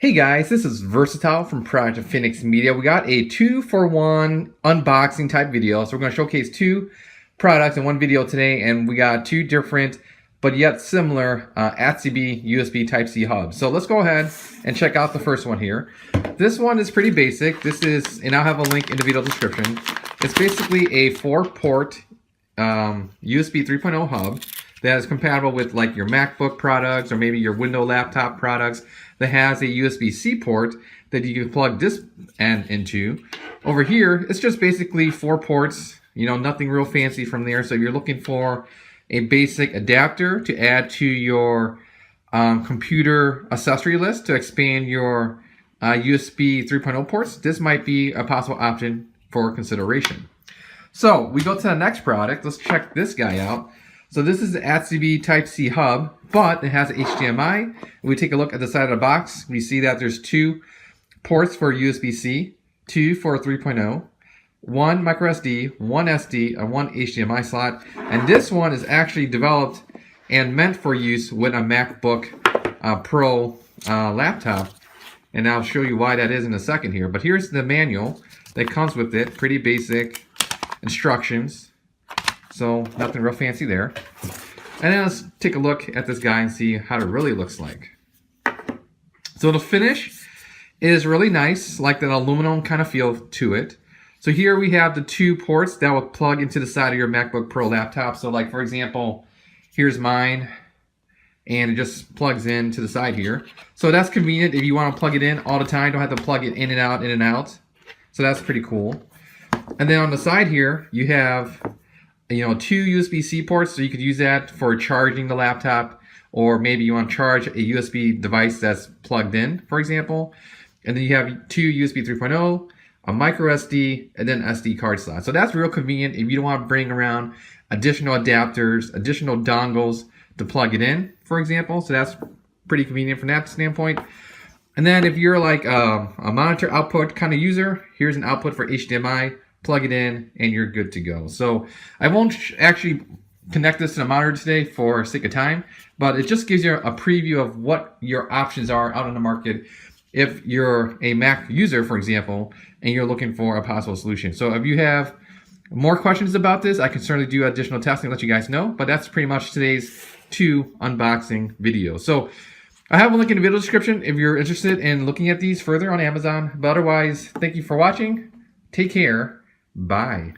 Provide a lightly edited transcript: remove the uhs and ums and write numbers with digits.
Hey guys, this is Versatile from Project Phoenix Media. We got a 2-for-1 unboxing type video. So we're going to showcase two products in one video today, and we got two different but yet similar ATZEBE USB Type-C hubs. So let's go ahead and check out the first one here. This one is pretty basic. This is, and I'll have a link in the video description. It's basically a 4-port USB 3.0 hub that is compatible with like your MacBook products or maybe your Windows laptop products, that has a USB-C port that you can plug this end into. Over here, it's just basically 4 ports, you know, nothing real fancy from there. So if you're looking for a basic adapter to add to your computer accessory list to expand your USB 3.0 ports, this might be a possible option for consideration. So we go to the next product. Let's check this guy out. So this is the ATZEBE Type-C hub, but it has HDMI. We take a look at the side of the box. We see that there's 2 ports for USB-C, 2 for 3.0, 1 microSD, 1 SD, and 1 HDMI slot. And this one is actually developed and meant for use with a MacBook Pro laptop. And I'll show you why that is in a second here. But here's the manual that comes with it. Pretty basic instructions. So nothing real fancy there. And then let's take a look at this guy and see how it really looks like. So the finish is really nice, like that aluminum kind of feel to it. So here we have the 2 ports that will plug into the side of your MacBook Pro laptop. So like for example, here's mine, and it just plugs in to the side here. So that's convenient if you want to plug it in all the time. Don't have to plug it in and out, in and out. So that's pretty cool. And then on the side here, you have 2 USB-C ports, so you could use that for charging the laptop, or maybe you want to charge a USB device that's plugged in, for example. And then you have 2 USB 3.0, a micro SD, and then SD card slot. So that's real convenient if you don't want to bring around additional adapters, additional dongles to plug it in, for example. So that's pretty convenient from that standpoint. And then if you're like a monitor output kind of user, here's an output for HDMI. Plug it in and you're good to go. So I won't actually connect this to the monitor today for sake of time, but it just gives you a preview of what your options are out on the market if you're a Mac user, for example, and you're looking for a possible solution. So if you have more questions about this, I can certainly do additional testing and let you guys know, but that's pretty much today's 2 unboxing videos. So I have a link in the video description if you're interested in looking at these further on Amazon. But otherwise, thank you for watching. Take care. Bye.